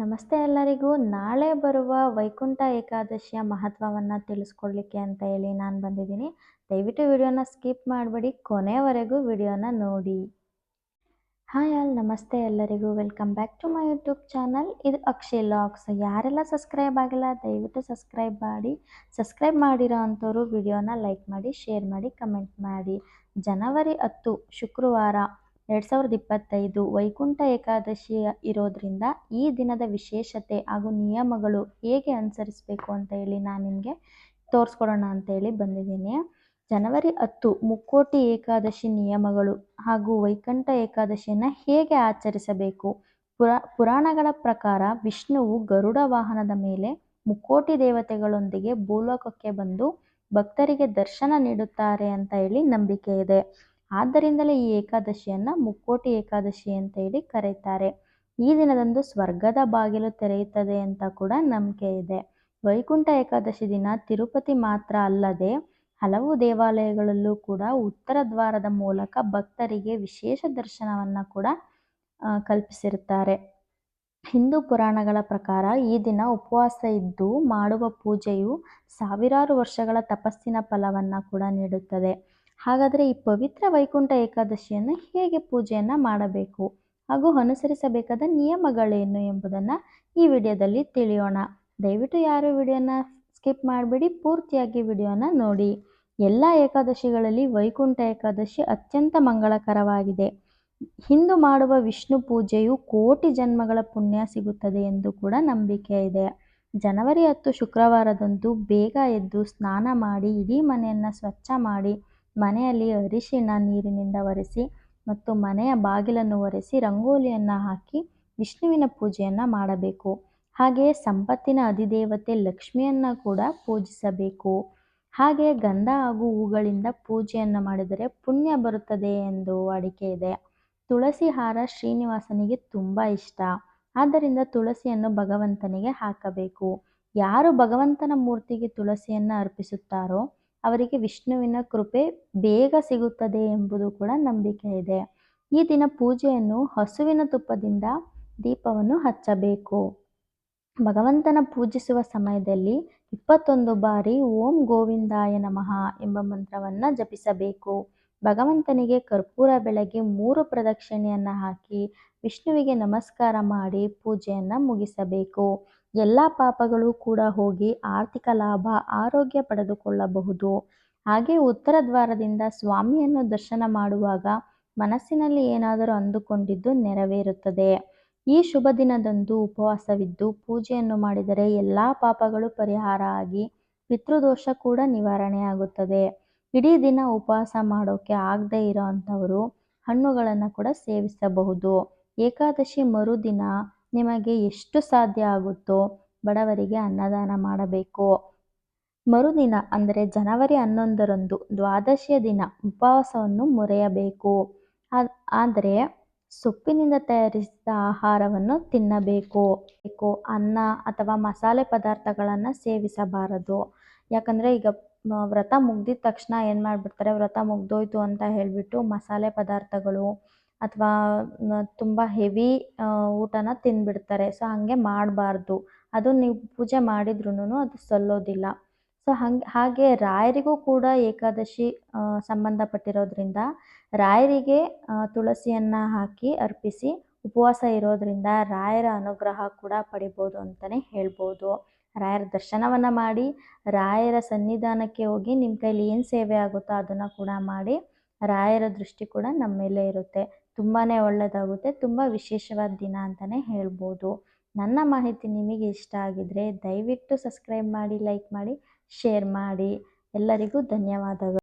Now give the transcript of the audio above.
ನಮಸ್ತೆ ಎಲ್ಲರಿಗೂ. ನಾಳೆ ಬರುವ ವೈಕುಂಠ ಏಕಾದಶಿಯ ಮಹತ್ವವನ್ನು ತಿಳಿಸ್ಕೊಡ್ಲಿಕ್ಕೆ ಅಂತ ಹೇಳಿ ನಾನು ಬಂದಿದ್ದೀನಿ. ದಯವಿಟ್ಟು ವಿಡಿಯೋನ ಸ್ಕಿಪ್ ಮಾಡಬೇಡಿ, ಕೊನೆವರೆಗೂ ವಿಡಿಯೋನ ನೋಡಿ. ಹಾಯ್ ಆಲ್, ನಮಸ್ತೆ ಎಲ್ಲರಿಗೂ. Welcome back to my YouTube channel. ಇದು ಅಕ್ಷಯ್ ಲಾಗ್ಸ್. ಯಾರೆಲ್ಲ ಸಬ್ಸ್ಕ್ರೈಬ್ ಆಗಿಲ್ಲ ದಯವಿಟ್ಟು ಸಬ್ಸ್ಕ್ರೈಬ್ ಮಾಡಿ. ಸಬ್ಸ್ಕ್ರೈಬ್ ಮಾಡಿರೋ ಅಂಥವ್ರು ವಿಡಿಯೋನ ಲೈಕ್ ಮಾಡಿ, ಶೇರ್ ಮಾಡಿ, ಕಮೆಂಟ್ ಮಾಡಿ. ಜನವರಿ 10 ಶುಕ್ರವಾರ 2025 ವೈಕುಂಠ ಏಕಾದಶಿ ಇರೋದ್ರಿಂದ ಈ ದಿನದ ವಿಶೇಷತೆ ಹಾಗೂ ನಿಯಮಗಳು ಹೇಗೆ ಅನುಸರಿಸಬೇಕು ಅಂತ ಹೇಳಿ ನಾನು ನಿಮಗೆ ತೋರಿಸ್ಕೊಡೋಣ ಅಂತೇಳಿ ಬಂದಿದ್ದೀನಿ. ಜನವರಿ 10 ಮುಕ್ಕೋಟಿ ಏಕಾದಶಿ ನಿಯಮಗಳು ಹಾಗೂ ವೈಕುಂಠ ಏಕಾದಶಿಯನ್ನು ಹೇಗೆ ಆಚರಿಸಬೇಕು. ಪುರಾಣಗಳ ಪ್ರಕಾರ ವಿಷ್ಣುವು ಗರುಡ ವಾಹನದ ಮೇಲೆ ಮುಕ್ಕೋಟಿ ದೇವತೆಗಳೊಂದಿಗೆ ಭೂಲೋಕಕ್ಕೆ ಬಂದು ಭಕ್ತರಿಗೆ ದರ್ಶನ ನೀಡುತ್ತಾರೆ ಅಂತ ಹೇಳಿ ನಂಬಿಕೆ ಇದೆ. ಆದ್ದರಿಂದಲೇ ಈ ಏಕಾದಶಿಯನ್ನು ಮುಕ್ಕೋಟಿ ಏಕಾದಶಿ ಅಂತ ಹೇಳಿ ಕರೀತಾರೆ. ಈ ದಿನದಂದು ಸ್ವರ್ಗದ ಬಾಗಿಲು ತೆರೆಯುತ್ತದೆ ಅಂತ ಕೂಡ ನಂಬಿಕೆ ಇದೆ. ವೈಕುಂಠ ಏಕಾದಶಿ ದಿನ ತಿರುಪತಿ ಮಾತ್ರ ಅಲ್ಲದೆ ಹಲವು ದೇವಾಲಯಗಳಲ್ಲೂ ಕೂಡ ಉತ್ತರ ದ್ವಾರದ ಮೂಲಕ ಭಕ್ತರಿಗೆ ವಿಶೇಷ ದರ್ಶನವನ್ನು ಕೂಡ ಕಲ್ಪಿಸಿರುತ್ತಾರೆ. ಹಿಂದೂ ಪುರಾಣಗಳ ಪ್ರಕಾರ ಈ ದಿನ ಉಪವಾಸ ಇದ್ದು ಮಾಡುವ ಪೂಜೆಯು ಸಾವಿರಾರು ವರ್ಷಗಳ ತಪಸ್ಸಿನ ಫಲವನ್ನು ಕೂಡ ನೀಡುತ್ತದೆ. ಹಾಗಾದರೆ ಈ ಪವಿತ್ರ ವೈಕುಂಠ ಏಕಾದಶಿಯನ್ನು ಹೇಗೆ ಪೂಜೆಯನ್ನು ಮಾಡಬೇಕು ಹಾಗೂ ಅನುಸರಿಸಬೇಕಾದ ನಿಯಮಗಳೇನು ಎಂಬುದನ್ನು ಈ ವಿಡಿಯೋದಲ್ಲಿ ತಿಳಿಯೋಣ. ದಯವಿಟ್ಟು ಯಾರು ವಿಡಿಯೋನ ಸ್ಕಿಪ್ ಮಾಡಬೇಡಿ, ಪೂರ್ತಿಯಾಗಿ ವಿಡಿಯೋನ ನೋಡಿ. ಎಲ್ಲ ಏಕಾದಶಿಗಳಲ್ಲಿ ವೈಕುಂಠ ಏಕಾದಶಿ ಅತ್ಯಂತ ಮಂಗಳಕರವಾಗಿದೆ. ಹಿಂದೂ ಮಾಡುವ ವಿಷ್ಣು ಪೂಜೆಯು ಕೋಟಿ ಜನ್ಮಗಳ ಪುಣ್ಯ ಸಿಗುತ್ತದೆ ಎಂದು ಕೂಡ ನಂಬಿಕೆ ಇದೆ. ಜನವರಿ 10 ಶುಕ್ರವಾರದಂದು ಬೇಗ ಎದ್ದು ಸ್ನಾನ ಮಾಡಿ ಇಡೀ ಮನೆಯನ್ನು ಸ್ವಚ್ಛ ಮಾಡಿ ಮನೆಯಲ್ಲಿ ಅರಿಶಿಣ ನೀರಿನಿಂದ ಒರೆಸಿ ಮತ್ತು ಮನೆಯ ಬಾಗಿಲನ್ನು ಒರೆಸಿ ರಂಗೋಲಿಯನ್ನು ಹಾಕಿ ವಿಷ್ಣುವಿನ ಪೂಜೆಯನ್ನು ಮಾಡಬೇಕು. ಹಾಗೆಯೇ ಸಂಪತ್ತಿನ ಅಧಿದೇವತೆ ಲಕ್ಷ್ಮಿಯನ್ನು ಕೂಡ ಪೂಜಿಸಬೇಕು. ಹಾಗೆಯೇ ಗಂಧ ಹಾಗೂ ಹೂಗಳಿಂದ ಪೂಜೆಯನ್ನು ಮಾಡಿದರೆ ಪುಣ್ಯ ಬರುತ್ತದೆ ಎಂದು ವಾಡಿಕೆ ಇದೆ. ತುಳಸಿ ಹಾರ ಶ್ರೀನಿವಾಸನಿಗೆ ತುಂಬ ಇಷ್ಟ. ಆದ್ದರಿಂದ ತುಳಸಿಯನ್ನು ಭಗವಂತನಿಗೆ ಹಾಕಬೇಕು. ಯಾರು ಭಗವಂತನ ಮೂರ್ತಿಗೆ ತುಳಸಿಯನ್ನು ಅರ್ಪಿಸುತ್ತಾರೋ ಅವರಿಗೆ ವಿಷ್ಣುವಿನ ಕೃಪೆ ಬೇಗ ಸಿಗುತ್ತದೆ ಎಂಬುದು ಕೂಡ ನಂಬಿಕೆ ಇದೆ. ಈ ದಿನ ಪೂಜೆಯನ್ನು ಹಸುವಿನ ತುಪ್ಪದಿಂದ ದೀಪವನ್ನು ಹಚ್ಚಬೇಕು. ಭಗವಂತನ ಪೂಜಿಸುವ ಸಮಯದಲ್ಲಿ 21 ಬಾರಿ ಓಂ ಗೋವಿಂದಾಯ ನಮಃ ಎಂಬ ಮಂತ್ರವನ್ನು ಜಪಿಸಬೇಕು. ಭಗವಂತನಿಗೆ ಕರ್ಪೂರ ಬೆಳಗ್ಗೆ 3 ಪ್ರದಕ್ಷಿಣೆಯನ್ನು ಹಾಕಿ ವಿಷ್ಣುವಿಗೆ ನಮಸ್ಕಾರ ಮಾಡಿ ಪೂಜೆಯನ್ನು ಮುಗಿಸಬೇಕು. ಎಲ್ಲ ಪಾಪಗಳು ಕೂಡ ಹೋಗಿ ಆರ್ಥಿಕ ಲಾಭ, ಆರೋಗ್ಯ ಪಡೆದುಕೊಳ್ಳಬಹುದು. ಹಾಗೆ ಉತ್ತರ ದ್ವಾರದಿಂದ ಸ್ವಾಮಿಯನ್ನು ದರ್ಶನ ಮಾಡುವಾಗ ಮನಸ್ಸಿನಲ್ಲಿ ಏನಾದರೂ ಅಂದುಕೊಂಡಿದ್ದು ನೆರವೇರುತ್ತದೆ. ಈ ಶುಭ ದಿನದಂದು ಉಪವಾಸವಿದ್ದು ಪೂಜೆಯನ್ನು ಮಾಡಿದರೆ ಎಲ್ಲ ಪಾಪಗಳು ಪರಿಹಾರ ಆಗಿ ಪಿತೃದೋಷ ಕೂಡ ನಿವಾರಣೆಯಾಗುತ್ತದೆ. ಇಡೀ ದಿನ ಉಪವಾಸ ಮಾಡೋಕ್ಕೆ ಆಗದೇ ಇರೋ ಅಂಥವರು ಹಣ್ಣುಗಳನ್ನು ಕೂಡ ಸೇವಿಸಬಹುದು. ಏಕಾದಶಿ ಮರುದಿನ ನಿಮಗೆ ಎಷ್ಟು ಸಾಧ್ಯ ಆಗುತ್ತೋ ಬಡವರಿಗೆ ಅನ್ನದಾನ ಮಾಡಬೇಕು. ಮರುದಿನ ಅಂದರೆ ಜನವರಿ 11ರಂದು ದ್ವಾದಶಿಯ ದಿನ ಉಪವಾಸವನ್ನು ಮುರಿಯಬೇಕು. ಆದರೆ ಸೊಪ್ಪಿನಿಂದ ತಯಾರಿಸಿದ ಆಹಾರವನ್ನು ತಿನ್ನಬೇಕು. ಅನ್ನ ಅಥವಾ ಮಸಾಲೆ ಪದಾರ್ಥಗಳನ್ನು ಸೇವಿಸಬಾರದು. ಯಾಕಂದರೆ ಈಗ ವ್ರತ ಮುಗ್ದಿದ ತಕ್ಷಣ ಏನು ಮಾಡಿಬಿಡ್ತಾರೆ, ವ್ರತ ಮುಗ್ದೋಯ್ತು ಅಂತ ಹೇಳಿಬಿಟ್ಟು ಮಸಾಲೆ ಪದಾರ್ಥಗಳು ಅಥವಾ ತುಂಬ ಹೆವಿ ಊಟನ ತಿಂದ್ಬಿಡ್ತಾರೆ. ಸೊ ಹಾಗೆ ಮಾಡಬಾರ್ದು. ಅದು ನೀವು ಪೂಜೆ ಮಾಡಿದ್ರೂ ಅದು ಸಲ್ಲೋದಿಲ್ಲ. ಸೊ ಹಾಗೆ ರಾಯರಿಗೂ ಕೂಡ ಏಕಾದಶಿ ಸಂಬಂಧಪಟ್ಟಿರೋದ್ರಿಂದ ರಾಯರಿಗೆ ತುಳಸಿಯನ್ನು ಹಾಕಿ ಅರ್ಪಿಸಿ ಉಪವಾಸ ಇರೋದ್ರಿಂದ ರಾಯರ ಅನುಗ್ರಹ ಕೂಡ ಪಡಿಬೋದು ಅಂತಲೇ ಹೇಳ್ಬೋದು. ರಾಯರ ದರ್ಶನವನ್ನು ಮಾಡಿ ರಾಯರ ಸನ್ನಿಧಾನಕ್ಕೆ ಹೋಗಿ ನಿಮ್ಮ ಕೈಲಿ ಏನು ಸೇವೆ ಆಗುತ್ತೋ ಅದನ್ನು ಕೂಡ ಮಾಡಿ ರಾಯರ ದೃಷ್ಟಿ ಕೂಡ ನಮ್ಮ ಮೇಲೆ ಇರುತ್ತೆ. ತುಂಬಾ ಒಳ್ಳೆಯದಾಗುತ್ತೆ. ತುಂಬ ವಿಶೇಷವಾದ ದಿನ ಅಂತಲೇ ಹೇಳ್ಬೋದು. ನನ್ನ ಮಾಹಿತಿ ನಿಮಗೆ ಇಷ್ಟ ಆಗಿದ್ದರೆ ದಯವಿಟ್ಟು ಸಬ್ಸ್ಕ್ರೈಬ್ ಮಾಡಿ, ಲೈಕ್ ಮಾಡಿ, ಶೇರ್ ಮಾಡಿ. ಎಲ್ಲರಿಗೂ ಧನ್ಯವಾದಗಳು.